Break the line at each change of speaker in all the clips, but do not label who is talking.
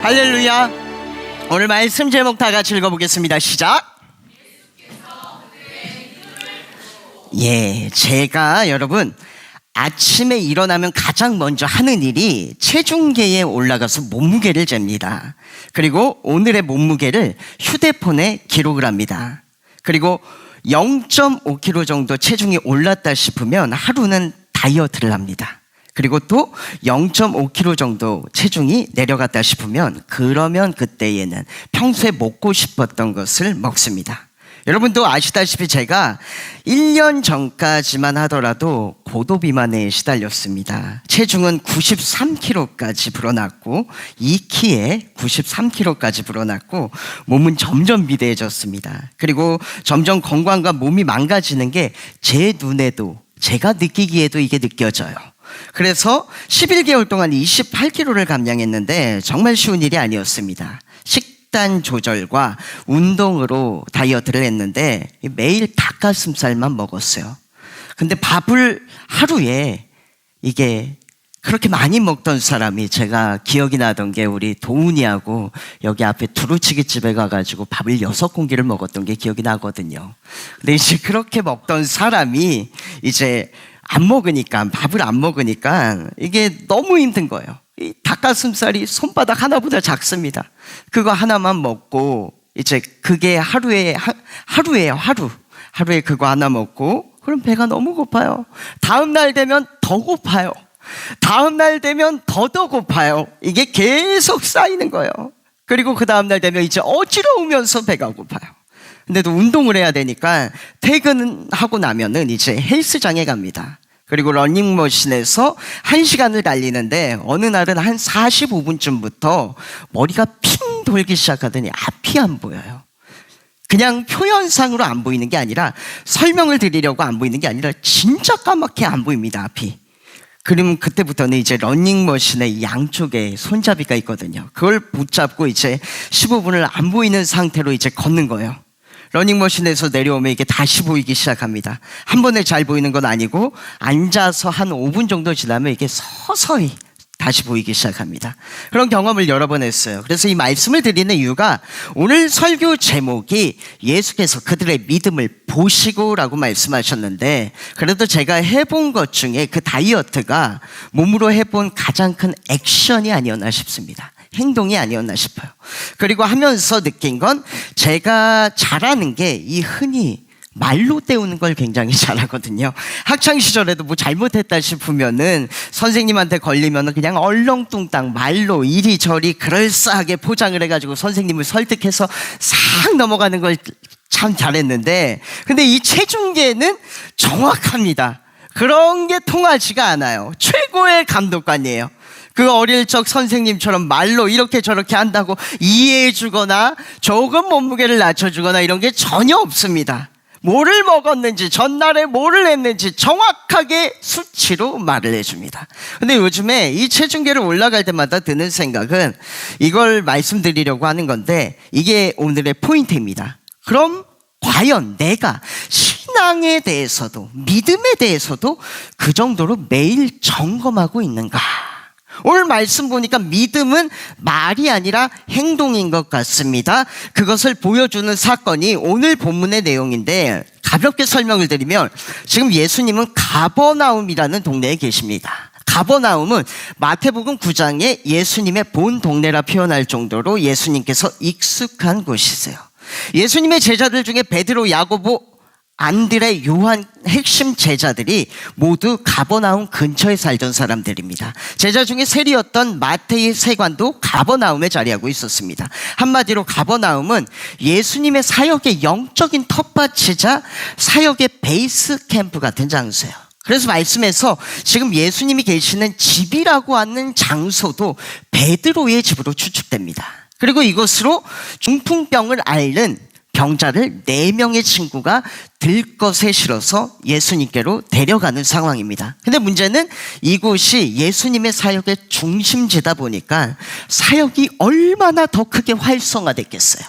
할렐루야. 오늘 말씀 제목 다 같이 읽어보겠습니다. 시작. 제가 여러분 아침에 일어나면 가장 먼저 하는 일이 체중계에 올라가서 몸무게를 잽니다. 그리고 오늘의 몸무게를 휴대폰에 기록을 합니다. 그리고 0.5kg 정도 체중이 올랐다 싶으면 하루는 다이어트를 합니다. 그리고 또 0.5kg 정도 체중이 내려갔다 싶으면 그러면 그때에는 평소에 먹고 싶었던 것을 먹습니다. 여러분도 아시다시피 제가 1년 전까지만 하더라도 고도비만에 시달렸습니다. 체중은 93kg까지 불어났고 2키에 93kg까지 불어났고 몸은 점점 비대해졌습니다. 그리고 점점 건강과 몸이 망가지는 게 제 눈에도 제가 느끼기에도 이게 느껴져요. 그래서 11개월 동안 28kg를 감량했는데 정말 쉬운 일이 아니었습니다. 식단 조절과 운동으로 다이어트를 했는데 매일 닭가슴살만 먹었어요. 근데 밥을 하루에 이게 그렇게 많이 먹던 사람이 제가 기억이 나던 게 우리 도훈이하고 여기 앞에 두루치기 집에 가가지고 밥을 6공기를 먹었던 게 기억이 나거든요. 근데 이제 그렇게 먹던 사람이 이제 밥을 안 먹으니까 이게 너무 힘든 거예요. 이 닭가슴살이 손바닥 하나보다 작습니다. 그거 하나만 먹고 이제 그게 하루에 그거 하나 먹고 그럼 배가 너무 고파요. 다음 날 되면 더 고파요. 다음 날 되면 더 고파요. 이게 계속 쌓이는 거예요. 그리고 그 다음 날 되면 이제 어지러우면서 배가 고파요. 근데도 운동을 해야 되니까 퇴근하고 나면은 이제 헬스장에 갑니다. 그리고 러닝머신에서 1시간을 달리는데 어느 날은 한 45분쯤부터 머리가 핑 돌기 시작하더니 앞이 안 보여요. 그냥 표현상으로 안 보이는 게 아니라 설명을 드리려고 안 보이는 게 아니라 진짜 까맣게 안 보입니다, 앞이. 그러면 그때부터는 이제 러닝머신의 양쪽에 손잡이가 있거든요. 그걸 붙잡고 이제 15분을 안 보이는 상태로 이제 걷는 거예요. 러닝머신에서 내려오면 이게 다시 보이기 시작합니다. 한 번에 잘 보이는 건 아니고 앉아서 한 5분 정도 지나면 이게 서서히 다시 보이기 시작합니다. 그런 경험을 여러 번 했어요. 그래서 이 말씀을 드리는 이유가 오늘 설교 제목이 예수께서 그들의 믿음을 보시고라고 말씀하셨는데 그래도 제가 해본 것 중에 그 다이어트가 몸으로 해본 가장 큰 액션이 아니었나 싶습니다. 행동이 아니었나 싶어요. 그리고 하면서 느낀 건 제가 잘하는 게 이 흔히 말로 때우는 걸 굉장히 잘하거든요. 학창시절에도 뭐 잘못했다 싶으면은 선생님한테 걸리면은 그냥 얼렁뚱땅 말로 이리저리 그럴싸하게 포장을 해가지고 선생님을 설득해서 싹 넘어가는 걸 참 잘했는데 근데 이 체중계는 정확합니다. 그런 게 통하지가 않아요. 최고의 감독관이에요. 그 어릴 적 선생님처럼 말로 이렇게 저렇게 한다고 이해해 주거나 조금 몸무게를 낮춰주거나 이런 게 전혀 없습니다. 뭐를 먹었는지 전날에 뭐를 했는지 정확하게 수치로 말을 해줍니다. 근데 요즘에 이 체중계를 올라갈 때마다 드는 생각은 이걸 말씀드리려고 하는 건데 이게 오늘의 포인트입니다. 그럼 과연 내가 신앙에 대해서도 믿음에 대해서도 그 정도로 매일 점검하고 있는가? 오늘 말씀 보니까 믿음은 말이 아니라 행동인 것 같습니다. 그것을 보여주는 사건이 오늘 본문의 내용인데 가볍게 설명을 드리면 지금 예수님은 가버나움이라는 동네에 계십니다. 가버나움은 마태복음 9장에 예수님의 본 동네라 표현할 정도로 예수님께서 익숙한 곳이세요. 예수님의 제자들 중에 베드로, 야고보, 안드레, 요한 핵심 제자들이 모두 가버나움 근처에 살던 사람들입니다. 제자 중에 세리였던 마태의 세관도 가버나움에 자리하고 있었습니다. 한마디로 가버나움은 예수님의 사역의 영적인 텃밭이자 사역의 베이스 캠프 같은 장소예요. 그래서 말씀에서 지금 예수님이 계시는 집이라고 하는 장소도 베드로의 집으로 추측됩니다. 그리고 이곳으로 중풍병을 앓는 병자를 4명의 친구가 들것에 실어서 예수님께로 데려가는 상황입니다. 근데 문제는 이곳이 예수님의 사역의 중심지다 보니까 사역이 얼마나 더 크게 활성화됐겠어요.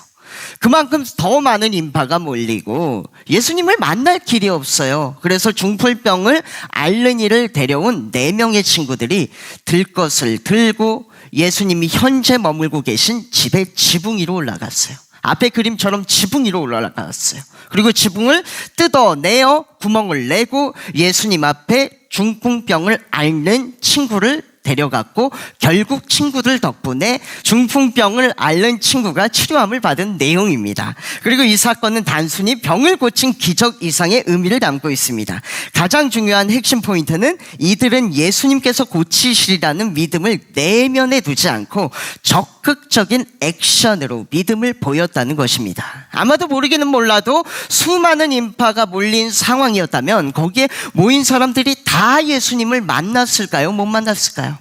그만큼 더 많은 인파가 몰리고 예수님을 만날 길이 없어요. 그래서 중풍병을 앓는 이를 데려온 4명의 친구들이 들것을 들고 예수님이 현재 머물고 계신 집의 지붕 위로 올라갔어요. 앞에 그림처럼 지붕 위로 올라갔어요. 그리고 지붕을 뜯어내어 구멍을 내고 예수님 앞에 중풍병을 앓는 친구를 데려갔고, 결국 친구들 덕분에 중풍병을 앓는 친구가 치료함을 받은 내용입니다. 그리고 이 사건은 단순히 병을 고친 기적 이상의 의미를 담고 있습니다. 가장 중요한 핵심 포인트는 이들은 예수님께서 고치시리라는 믿음을 내면에 두지 않고 적극적인 액션으로 믿음을 보였다는 것입니다. 아마도 모르기는 몰라도 수많은 인파가 몰린 상황이었다면 거기에 모인 사람들이 다 예수님을 만났을까요? 못 만났을까요?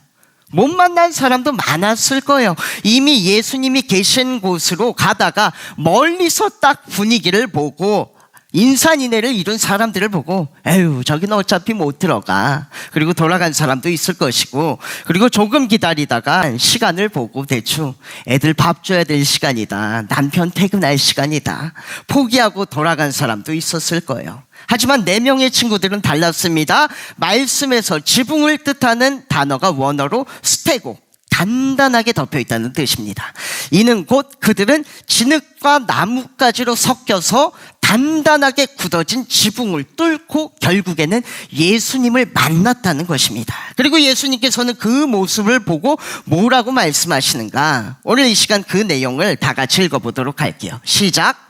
못 만난 사람도 많았을 거예요. 이미 예수님이 계신 곳으로 가다가 멀리서 딱 분위기를 보고 인산인해를 이룬 사람들을 보고 에휴, 저기는 어차피 못 들어가. 그리고 돌아간 사람도 있을 것이고, 그리고 조금 기다리다가 시간을 보고 대충 애들 밥 줘야 될 시간이다, 남편 퇴근할 시간이다, 포기하고 돌아간 사람도 있었을 거예요. 하지만 4명의 친구들은 달랐습니다. 말씀에서 지붕을 뜻하는 단어가 원어로 스테고, 단단하게 덮여있다는 뜻입니다. 이는 곧 그들은 진흙과 나뭇가지로 섞여서 단단하게 굳어진 지붕을 뚫고 결국에는 예수님을 만났다는 것입니다. 그리고 예수님께서는 그 모습을 보고 뭐라고 말씀하시는가? 오늘 이 시간 그 내용을 다 같이 읽어보도록 할게요. 시작.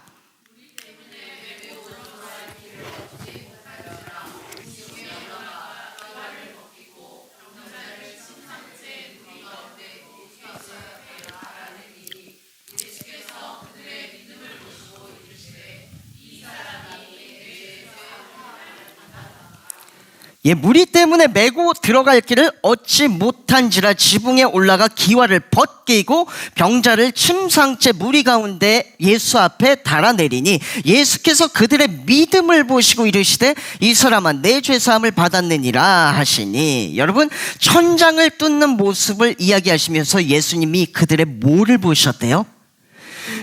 무리 때문에 메고 들어갈 길을 얻지 못한지라 지붕에 올라가 기와를 벗기고 병자를 침상째 무리 가운데 예수 앞에 달아내리니 예수께서 그들의 믿음을 보시고 이르시되 이 사람아 내 죄사함을 받았느니라 하시니, 여러분, 천장을 뚫는 모습을 이야기하시면서 예수님이 그들의 뭐를 보셨대요?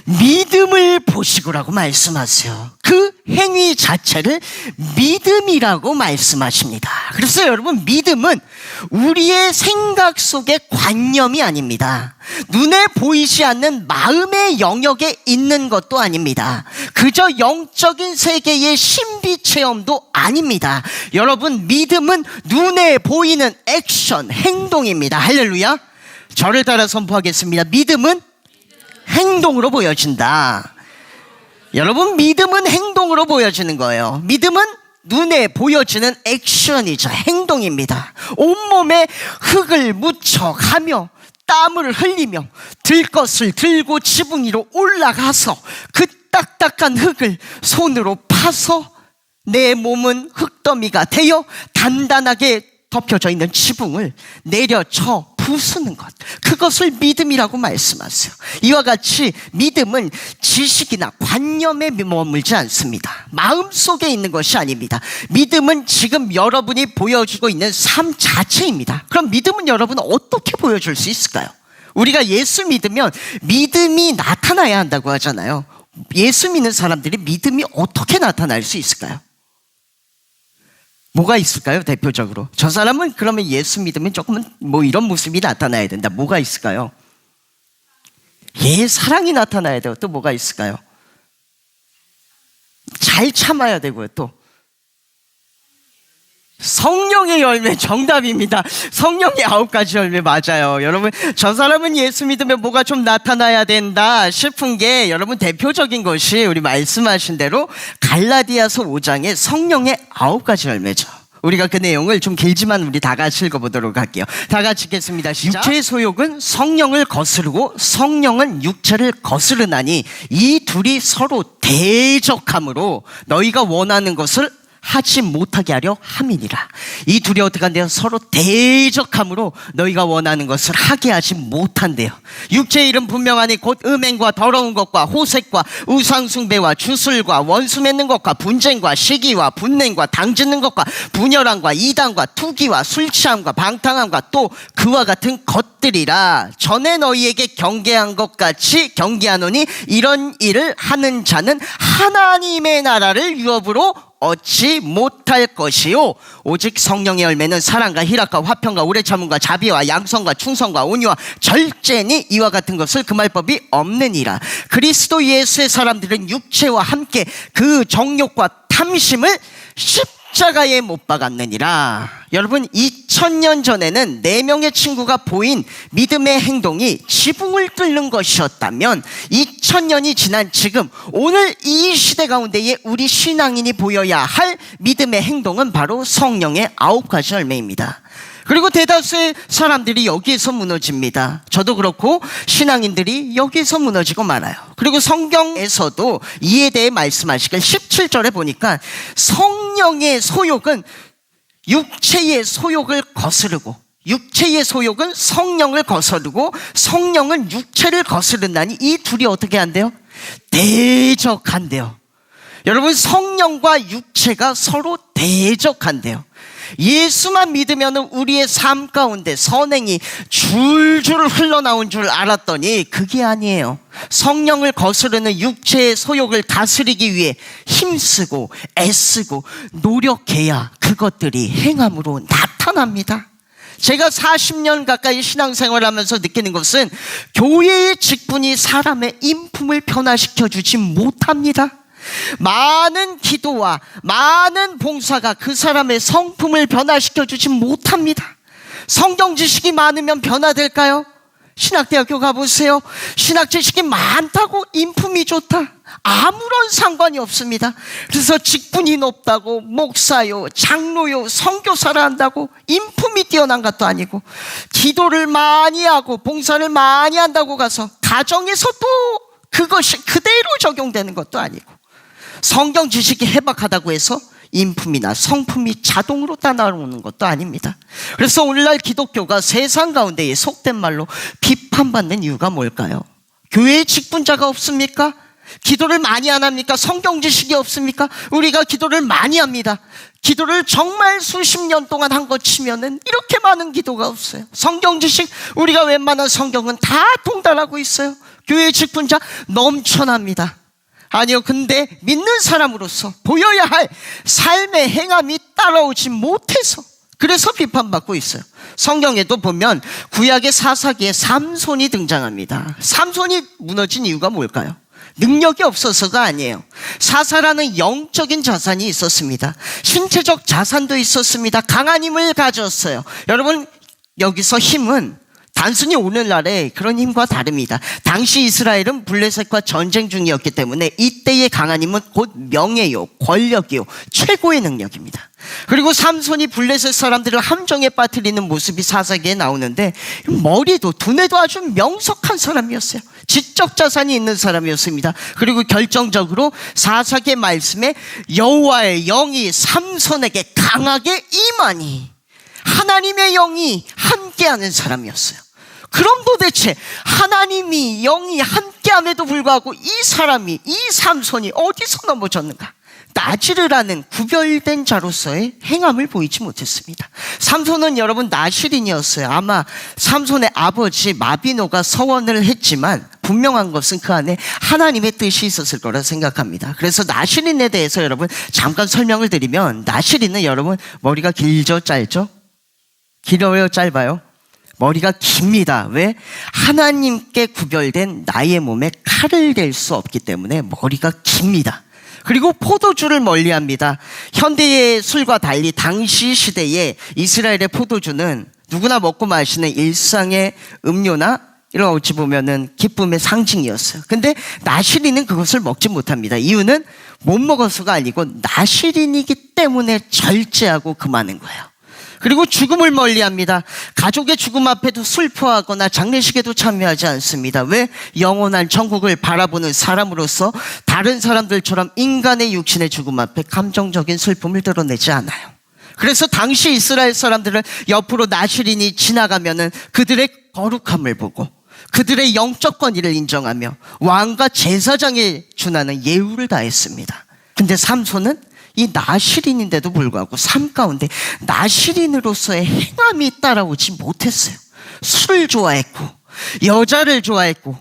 믿음을 보시고라고 말씀하세요. 그 행위 자체를 믿음이라고 말씀하십니다. 그래서 여러분, 믿음은 우리의 생각 속의 관념이 아닙니다. 눈에 보이지 않는 마음의 영역에 있는 것도 아닙니다. 그저 영적인 세계의 신비 체험도 아닙니다. 여러분, 믿음은 눈에 보이는 액션, 행동입니다. 할렐루야. 저를 따라 선포하겠습니다. 믿음은 행동으로 보여진다. 여러분, 믿음은 행동으로 보여지는 거예요. 믿음은 눈에 보여지는 액션이죠. 행동입니다. 온몸에 흙을 묻혀가며 땀을 흘리며 들 것을 들고 지붕 위로 올라가서 그 딱딱한 흙을 손으로 파서 내 몸은 흙더미가 되어 단단하게 덮여져 있는 지붕을 내려쳐 부수는 것, 그것을 믿음이라고 말씀하세요. 이와 같이 믿음은 지식이나 관념에 머물지 않습니다. 마음속에 있는 것이 아닙니다. 믿음은 지금 여러분이 보여주고 있는 삶 자체입니다. 그럼 믿음은 여러분 어떻게 보여줄 수 있을까요? 우리가 예수 믿으면 믿음이 나타나야 한다고 하잖아요. 예수 믿는 사람들이 믿음이 어떻게 나타날 수 있을까요? 뭐가 있을까요? 대표적으로 저 사람은 그러면 예수 믿으면 조금은 뭐 이런 모습이 나타나야 된다. 뭐가 있을까요? 사랑이 나타나야 돼요. 또 뭐가 있을까요? 잘 참아야 되고요. 또 성령의 열매, 정답입니다. 성령의 9가지 열매 맞아요. 여러분, 저 사람은 예수 믿으면 뭐가 좀 나타나야 된다 싶은 게, 여러분, 대표적인 것이 우리 말씀하신 대로 갈라디아서 5장의 성령의 9가지 열매죠. 우리가 그 내용을 좀 길지만 우리 다 같이 읽어보도록 할게요. 다 같이 읽겠습니다. 시작. 육체의 소욕은 성령을 거스르고 성령은 육체를 거스르나니 이 둘이 서로 대적함으로 너희가 원하는 것을 하지 못하게 하려 함이니라. 이 둘이 어떻게 한대요? 서로 대적함으로 너희가 원하는 것을 하게 하지 못한대요. 육체의 일은 분명하니 곧 음행과 더러운 것과 호색과 우상숭배와 주술과 원수 맺는 것과 분쟁과 시기와 분냉과 당짓는 것과 분열함과 이단과 투기와 술취함과 방탕함과 또 그와 같은 것들이라. 전에 너희에게 경계한 것 같이 경계하노니 이런 일을 하는 자는 하나님의 나라를 유업으로 얻지 못할 것이요 오직 성령의 열매는 사랑과 희락과 화평과 오래 참음과 자비와 양성과 충성과 온유와 절제니 이와 같은 것을 금할 법이 없느니라. 그리스도 예수의 사람들은 육체와 함께 그 정욕과 탐심을 십자가에 못 박았느니라. 여러분 2000년 전에는 4명의 친구가 보인 믿음의 행동이 지붕을 뚫는 것이었다면 2000년이 지난 지금 오늘 이 시대 가운데에 우리 신앙인이 보여야 할 믿음의 행동은 바로 성령의 9가지 열매입니다. 그리고 대다수의 사람들이 여기에서 무너집니다. 저도 그렇고 신앙인들이 여기에서 무너지고 말아요. 그리고 성경에서도 이에 대해 말씀하시길 17절에 보니까 성령의 소욕은 육체의 소욕을 거스르고 육체의 소욕은 성령을 거스르고 성령은 육체를 거스른다니 이 둘이 어떻게 한대요? 대적한대요. 여러분 성령과 육체가 서로 대적한대요. 예수만 믿으면 우리의 삶 가운데 선행이 줄줄 흘러나온 줄 알았더니 그게 아니에요. 성령을 거스르는 육체의 소욕을 다스리기 위해 힘쓰고 애쓰고 노력해야 그것들이 행함으로 나타납니다. 제가 40년 가까이 신앙생활을 하면서 느끼는 것은 교회의 직분이 사람의 인품을 변화시켜 주지 못합니다. 많은 기도와 많은 봉사가 그 사람의 성품을 변화시켜 주지 못합니다. 성경 지식이 많으면 변화될까요? 신학대학교 가보세요. 신학 지식이 많다고 인품이 좋다? 아무런 상관이 없습니다. 그래서 직분이 높다고 목사요, 장로요, 선교사를 한다고 인품이 뛰어난 것도 아니고 기도를 많이 하고 봉사를 많이 한다고 가서 가정에서도 그것이 그대로 적용되는 것도 아니고 성경 지식이 해박하다고 해서 인품이나 성품이 자동으로 따라오는 것도 아닙니다. 그래서 오늘날 기독교가 세상 가운데에 속된 말로 비판받는 이유가 뭘까요? 교회에 직분자가 없습니까? 기도를 많이 안 합니까? 성경 지식이 없습니까? 우리가 기도를 많이 합니다. 기도를 정말 수십 년 동안 한 것 치면은 이렇게 많은 기도가 없어요. 성경 지식 우리가 웬만한 성경은 다 통달하고 있어요. 교회 직분자 넘쳐납니다. 아니요, 근데 믿는 사람으로서 보여야 할 삶의 행함이 따라오지 못해서 그래서 비판받고 있어요. 성경에도 보면 구약의 사사기에 삼손이 등장합니다. 삼손이 무너진 이유가 뭘까요? 능력이 없어서가 아니에요. 사사라는 영적인 자산이 있었습니다. 신체적 자산도 있었습니다. 강한 힘을 가졌어요. 여러분 여기서 힘은 단순히 오늘날의 그런 힘과 다릅니다. 당시 이스라엘은 블레셋과 전쟁 중이었기 때문에 이때의 강한 힘은 곧 명예요, 권력이요, 최고의 능력입니다. 그리고 삼손이 블레셋 사람들을 함정에 빠뜨리는 모습이 사사기에 나오는데 머리도 두뇌도 아주 명석한 사람이었어요. 지적 자산이 있는 사람이었습니다. 그리고 결정적으로 사사기의 말씀에 여호와의 영이 삼손에게 강하게 임하니 하나님의 영이 함께하는 사람이었어요. 그럼 도대체 하나님이 영이 함께함에도 불구하고 이 사람이 이 삼손이 어디서 넘어졌는가? 나지르라는 구별된 자로서의 행함을 보이지 못했습니다. 삼손은 여러분 나실인이었어요. 아마 삼손의 아버지 마비노가 서원을 했지만 분명한 것은 그 안에 하나님의 뜻이 있었을 거라 생각합니다. 그래서 나실인에 대해서 여러분 잠깐 설명을 드리면 나실인은 여러분 머리가 길죠, 짧죠? 길어요, 짧아요? 머리가 깁니다. 왜? 하나님께 구별된 나의 몸에 칼을 댈 수 없기 때문에 머리가 깁니다. 그리고 포도주를 멀리합니다. 현대의 술과 달리 당시 시대에 이스라엘의 포도주는 누구나 먹고 마시는 일상의 음료나 이런 어찌 보면은 기쁨의 상징이었어요. 근데 나실인은 그것을 먹지 못합니다. 이유는 못 먹어서가 아니고 나실인이기 때문에 절제하고 금하는 거예요. 그리고 죽음을 멀리합니다. 가족의 죽음 앞에도 슬퍼하거나 장례식에도 참여하지 않습니다. 왜? 영원한 천국을 바라보는 사람으로서 다른 사람들처럼 인간의 육신의 죽음 앞에 감정적인 슬픔을 드러내지 않아요. 그래서 당시 이스라엘 사람들은 옆으로 나실인이 지나가면은 그들의 거룩함을 보고 그들의 영적 권위를 인정하며 왕과 제사장에 준하는 예우를 다했습니다. 근데 삼손은 이 나실인인데도 불구하고 삶 가운데 나실인으로서의 행함이 따라오지 못했어요. 술을 좋아했고 여자를 좋아했고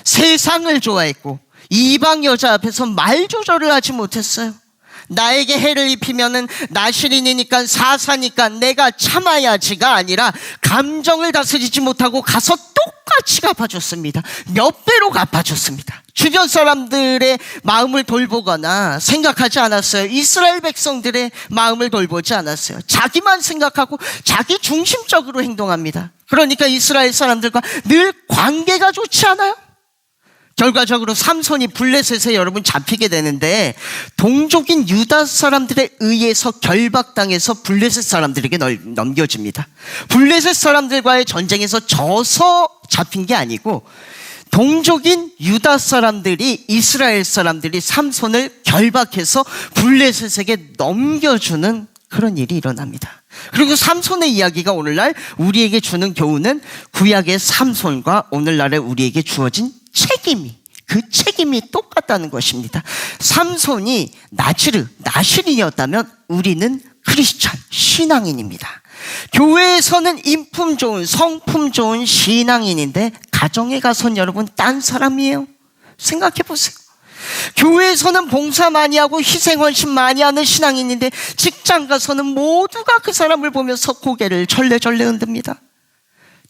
세상을 좋아했고 이방 여자 앞에서 말 조절을 하지 못했어요. 나에게 해를 입히면은 나실인이니까 사사니까 내가 참아야지가 아니라 감정을 다스리지 못하고 가서 똑같이 갚아줬습니다. 몇 배로 갚아줬습니다. 주변 사람들의 마음을 돌보거나 생각하지 않았어요. 이스라엘 백성들의 마음을 돌보지 않았어요. 자기만 생각하고 자기 중심적으로 행동합니다. 그러니까 이스라엘 사람들과 늘 관계가 좋지 않아요. 결과적으로 삼손이 블레셋에 여러분 잡히게 되는데 동족인 유다 사람들에 의해서 결박당해서 블레셋 사람들에게 넘겨집니다. 블레셋 사람들과의 전쟁에서 져서 잡힌 게 아니고 동족인 유다 사람들이 이스라엘 사람들이 삼손을 결박해서 블레셋에게 넘겨주는 그런 일이 일어납니다. 그리고 삼손의 이야기가 오늘날 우리에게 주는 교훈은 구약의 삼손과 오늘날에 우리에게 주어진 그 책임이 똑같다는 것입니다. 삼손이 나실인이었다면 우리는 크리스찬, 신앙인입니다. 교회에서는 인품 좋은, 성품 좋은 신앙인인데 가정에 가선 여러분 딴 사람이에요. 생각해 보세요. 교회에서는 봉사 많이 하고 희생헌신 많이 하는 신앙인인데 직장 가서는 모두가 그 사람을 보면서 고개를 절레절레 흔듭니다.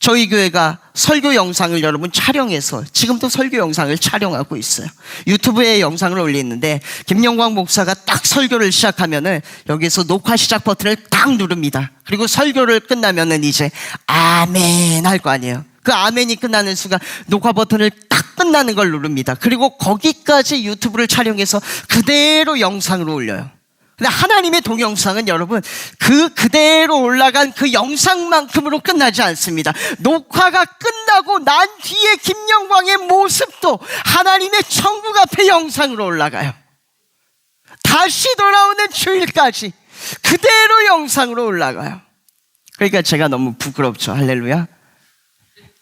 저희 교회가 설교 영상을 여러분 촬영해서 지금도 설교 영상을 촬영하고 있어요. 유튜브에 영상을 올리는데 김영광 목사가 딱 설교를 시작하면은 여기서 녹화 시작 버튼을 딱 누릅니다. 그리고 설교를 끝나면은 이제 아멘 할 거 아니에요. 그 아멘이 끝나는 순간 녹화 버튼을 딱 끝나는 걸 누릅니다. 그리고 거기까지 유튜브를 촬영해서 그대로 영상으로 올려요. 근데 하나님의 동영상은 여러분 그대로 올라간 그 영상만큼으로 끝나지 않습니다. 녹화가 끝나고 난 뒤에 김영광의 모습도 하나님의 천국 앞에 영상으로 올라가요. 다시 돌아오는 주일까지 그대로 영상으로 올라가요. 그러니까 제가 너무 부끄럽죠. 할렐루야.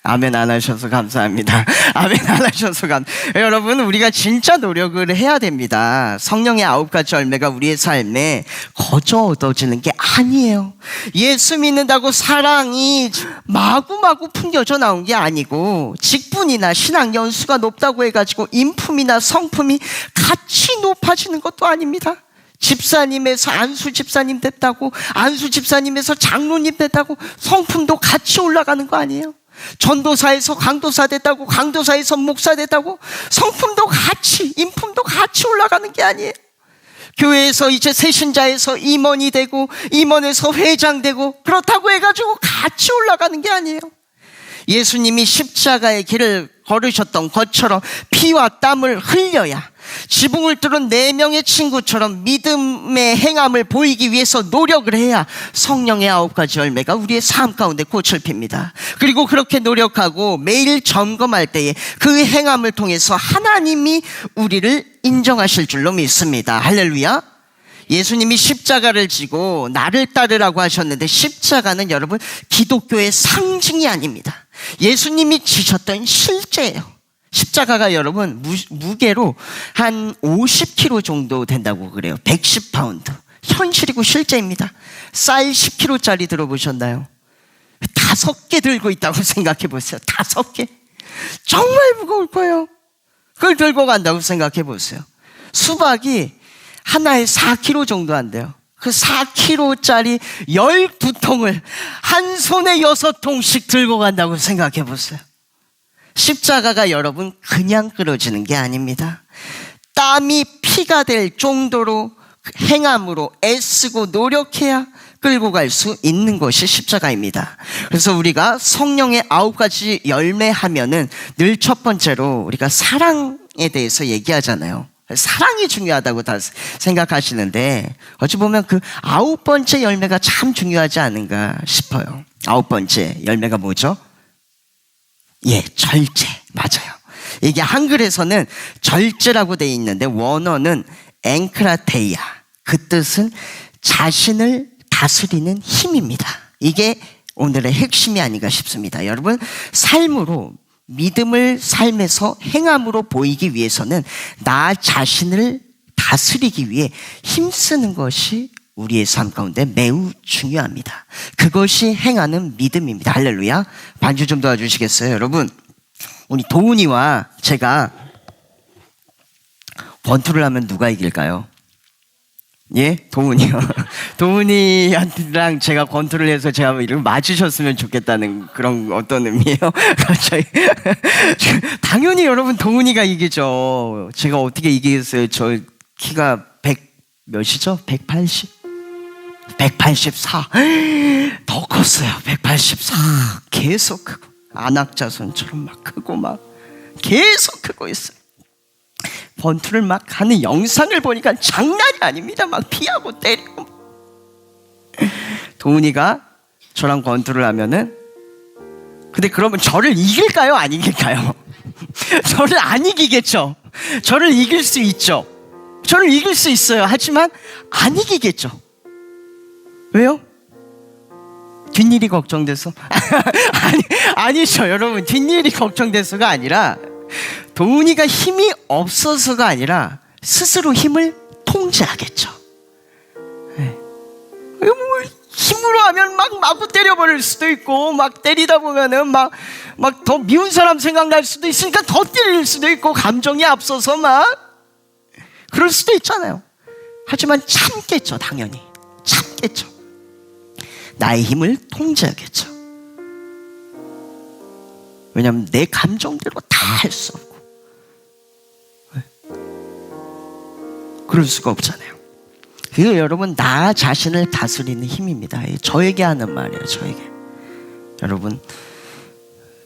아멘 안 하셔서 감사합니다. 아멘 안 하셔서 감사합니다. 여러분 우리가 진짜 노력을 해야 됩니다. 성령의 9가지 열매가 우리의 삶에 거저 얻어지는 게 아니에요. 예수 믿는다고 사랑이 마구마구 풍겨져 나온 게 아니고 직분이나 신앙 연수가 높다고 해가지고 인품이나 성품이 같이 높아지는 것도 아닙니다. 집사님에서 안수 집사님 됐다고 안수 집사님에서 장로님 됐다고 성품도 같이 올라가는 거 아니에요. 전도사에서 강도사 됐다고 강도사에서 목사 됐다고 성품도 같이 인품도 같이 올라가는 게 아니에요. 교회에서 이제 새신자에서 임원이 되고 임원에서 회장 되고 그렇다고 해가지고 같이 올라가는 게 아니에요. 예수님이 십자가의 길을 걸으셨던 것처럼 피와 땀을 흘려야 지붕을 뚫은 4명의 친구처럼 믿음의 행함을 보이기 위해서 노력을 해야 성령의 9가지 열매가 우리의 삶 가운데 꽃을 핍니다. 그리고 그렇게 노력하고 매일 점검할 때에 그 행함을 통해서 하나님이 우리를 인정하실 줄로 믿습니다. 할렐루야. 예수님이 십자가를 지고 나를 따르라고 하셨는데 십자가는 여러분 기독교의 상징이 아닙니다. 예수님이 지셨던 실제예요. 십자가가 여러분 무게로 한 50kg 정도 된다고 그래요. 110파운드. 현실이고 실제입니다. 쌀 10kg짜리 들어보셨나요? 5개 들고 있다고 생각해 보세요. 5개. 정말 무거울 거예요. 그걸 들고 간다고 생각해 보세요. 수박이 하나에 4kg 정도 한대요. 그 4kg짜리 12통을 한 손에 6통씩 들고 간다고 생각해 보세요. 십자가가 여러분 그냥 끌어지는 게 아닙니다. 땀이 피가 될 정도로 행함으로 애쓰고 노력해야 끌고 갈 수 있는 것이 십자가입니다. 그래서 우리가 성령의 9가지 열매 하면은 늘 첫 번째로 우리가 사랑에 대해서 얘기하잖아요. 사랑이 중요하다고 다 생각하시는데 어찌 보면 그 9번째 열매가 참 중요하지 않은가 싶어요. 9번째 열매가 뭐죠? 예, 절제. 맞아요. 이게 한글에서는 절제라고 되어 있는데 원어는 앵크라테이아. 그 뜻은 자신을 다스리는 힘입니다. 이게 오늘의 핵심이 아닌가 싶습니다. 여러분, 삶으로 믿음을 삶에서 행함으로 보이기 위해서는 나 자신을 다스리기 위해 힘쓰는 것이 우리의 삶 가운데 매우 중요합니다. 그것이 행하는 믿음입니다. 할렐루야. 반주 좀 도와주시겠어요? 여러분, 우리 도훈이와 제가 권투를 하면 누가 이길까요? 예? 도훈이요. 도훈이랑 제가 권투를 해서 제가 이렇게 맞으셨으면 좋겠다는 그런 어떤 의미예요? 갑자기. 당연히 여러분 도훈이가 이기죠. 제가 어떻게 이기겠어요? 저 키가 100 몇이죠? 180? 184. 더 컸어요. 184. 계속 크고 안악자손처럼 막 크고 막 계속 크고 있어요. 권투를 막 하는 영상을 보니까 장난이 아닙니다. 막 피하고 때리고. 도훈이가 저랑 권투를 하면은, 근데 그러면 저를 이길까요? 안 이길까요? 저를 안 이기겠죠. 저를 이길 수 있죠. 저를 이길 수 있어요. 하지만 안 이기겠죠. 왜요? 뒷일이 걱정돼서? 아니죠 여러분. 뒷일이 걱정돼서가 아니라, 도훈이가 힘이 없어서가 아니라 스스로 힘을 통제하겠죠. 네. 뭐 힘으로 하면 막 마구 때려버릴 수도 있고, 막 때리다 보면은 막 더 미운 사람 생각날 수도 있으니까 더 때릴 수도 있고, 감정이 앞서서 막 그럴 수도 있잖아요. 하지만 참겠죠. 당연히 참겠죠. 나의 힘을 통제하겠죠. 왜냐하면 내 감정대로 다 할 수 없고, 그럴 수가 없잖아요. 그게 여러분 나 자신을 다스리는 힘입니다. 저에게 하는 말이에요. 저에게. 여러분,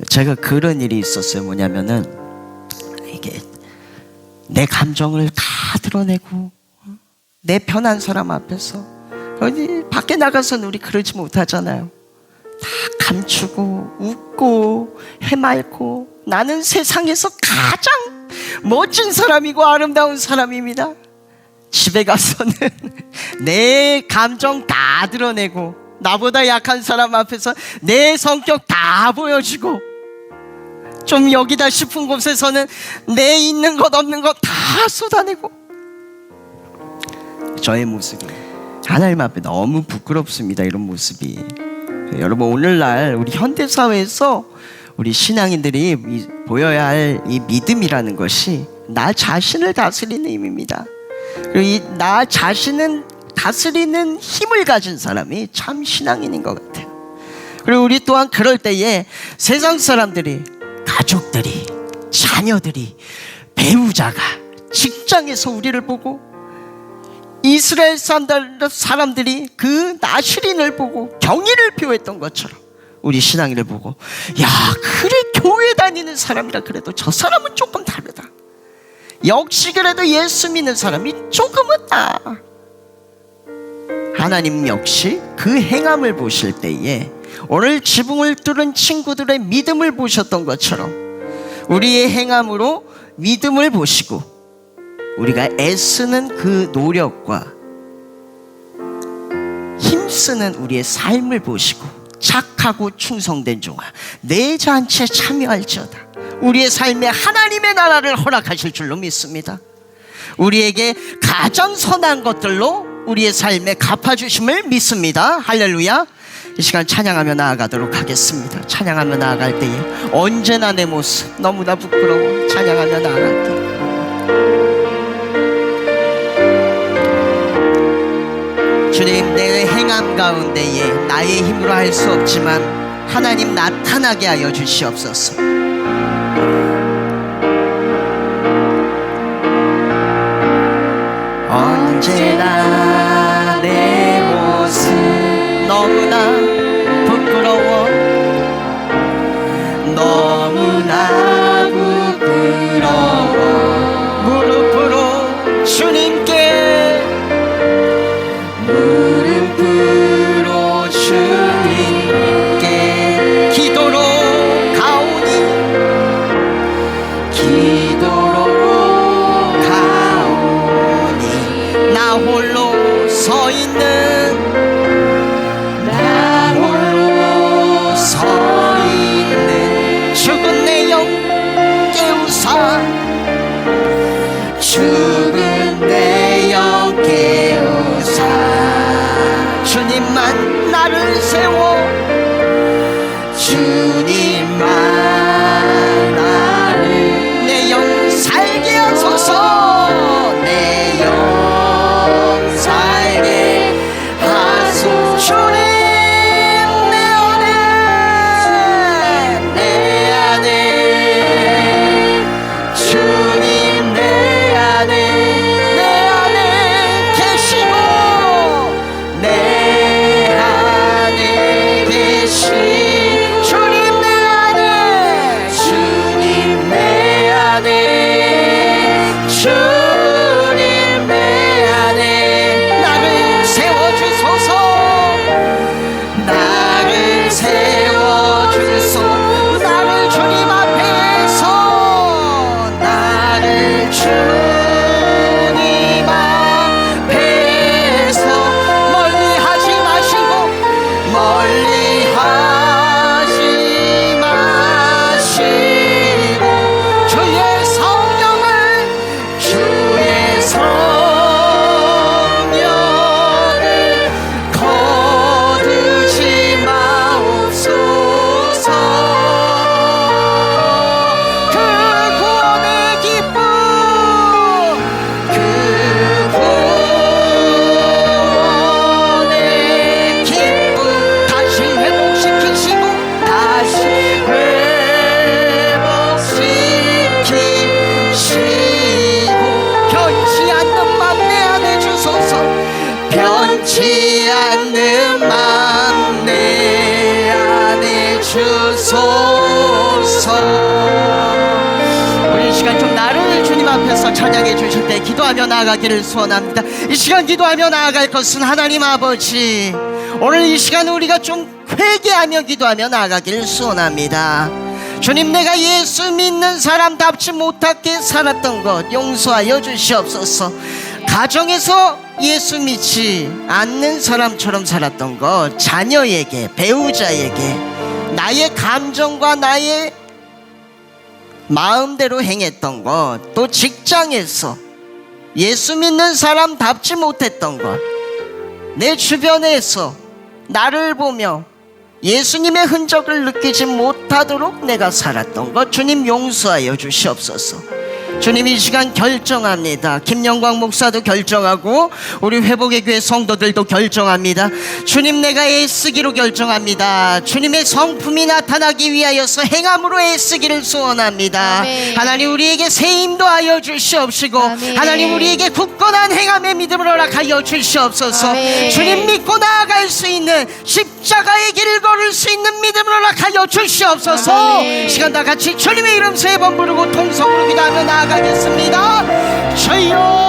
제가 그런 일이 있었어요. 뭐냐면은, 이게 내 감정을 다 드러내고 내 편한 사람 앞에서, 어디 밖에 나가서는 우리 그러지 못하잖아요. 다 감추고 웃고 해맑고, 나는 세상에서 가장 멋진 사람이고 아름다운 사람입니다. 집에 가서는 내 감정 다 드러내고, 나보다 약한 사람 앞에서 내 성격 다 보여주고, 좀 여기다 싶은 곳에서는 내 있는 것 없는 것 다 쏟아내고. 저의 모습이 하나님 앞에 너무 부끄럽습니다. 이런 모습이. 여러분, 오늘날 우리 현대사회에서 우리 신앙인들이 보여야 할 이 믿음이라는 것이 나 자신을 다스리는 힘입니다. 그리고 이 나 자신은 다스리는 힘을 가진 사람이 참 신앙인인 것 같아요. 그리고 우리 또한 그럴 때에 세상 사람들이, 가족들이, 자녀들이, 배우자가, 직장에서 우리를 보고, 이스라엘 사람들이 그 나시린을 보고 경의를 표했던 것처럼 우리 신앙인을 보고, 야, 그래 교회 다니는 사람이라 그래도 저 사람은 조금 다르다. 역시 그래도 예수 믿는 사람이 조금은 나. 하나님 역시 그 행함을 보실 때에 오늘 지붕을 뚫은 친구들의 믿음을 보셨던 것처럼 우리의 행함으로 믿음을 보시고, 우리가 애쓰는 그 노력과 힘쓰는 우리의 삶을 보시고, 착하고 충성된 종아 내 잔치에 참여할지어다, 우리의 삶에 하나님의 나라를 허락하실 줄로 믿습니다. 우리에게 가장 선한 것들로 우리의 삶에 갚아주심을 믿습니다. 할렐루야. 이 시간 찬양하며 나아가도록 하겠습니다. 찬양하며 나아갈 때에 언제나 내 모습 너무나 부끄러워. 찬양하며 나아갈게요. 주님, 내 행함 가운데에 나의 힘으로 할 수 없지만 하나님 나타나게 하여 주시옵소서. 언제나 내 모습 너무나 부끄러워. 너무나 부끄러워. 무릎으로 주님께, 무릎으로 주님께 기도로 가오니, 기도로 가오니. 나 홀로 서 있는, 나 홀로 서 있는 죽은 내 영 깨우사, 죽은 내 영 깨우사. 주님만 나를 세워, 주님만 나를, 내 영 살게 하소서, 내 영 살게 주님 내 안에 나를 세워주소서. 나를 세워주소. 나를 주님 앞에서 나를 주님 앞에서 멀리 하지 마시고 멀리 하지 마시고 주의 성령을 거두지 마옵소서. 그 구원의 기쁨 그 구원의 기쁨 다시 회복시키시고 다시 회복시키시고 변치 않는 맘 내 안에 주소서. 변치 않는 맘 내 안에 주소서. 우리 이 시간 좀 나를 주님 앞에서 찬양해 주실 때 기도하며 나아가기를 소원합니다. 이 시간 기도하며 나아갈 것은 하나님 아버지, 오늘 이 시간 우리가 좀 회개하며 기도하며 나아가기를 소원합니다. 주님, 내가 예수 믿는 사람답지 못하게 살았던 것 용서하여 주시옵소서. 가정에서 예수 믿지 않는 사람처럼 살았던 것, 자녀에게, 배우자에게 나의 감정과 나의 마음대로 행했던 것, 또 직장에서 예수 믿는 사람답지 못했던 것, 내 주변에서 나를 보며 예수님의 흔적을 느끼지 못하도록 내가 살았던 것, 주님 용서하여 주시옵소서. 주님, 이 시간 결정합니다. 김영광 목사도 결정하고 우리 회복의 교회 성도들도 결정합니다. 주님, 내가 애쓰기로 결정합니다. 주님의 성품이 나타나기 위하여서 행함으로 애쓰기를 소원합니다.
아멘.
하나님, 우리에게 새 인도하여 주시옵시고
아멘.
하나님, 우리에게 굳건한 행함의 믿음을 허락하여 주시옵소서.
아멘.
주님 믿고 나아갈 수 있는 십자가의 길을 걸을 수 있는 믿음을 허락하여 주시옵소서.
아멘.
시간 다 같이 주님의 이름 세 번 부르고 통성으로 기도하며 나아가겠습니다. 주여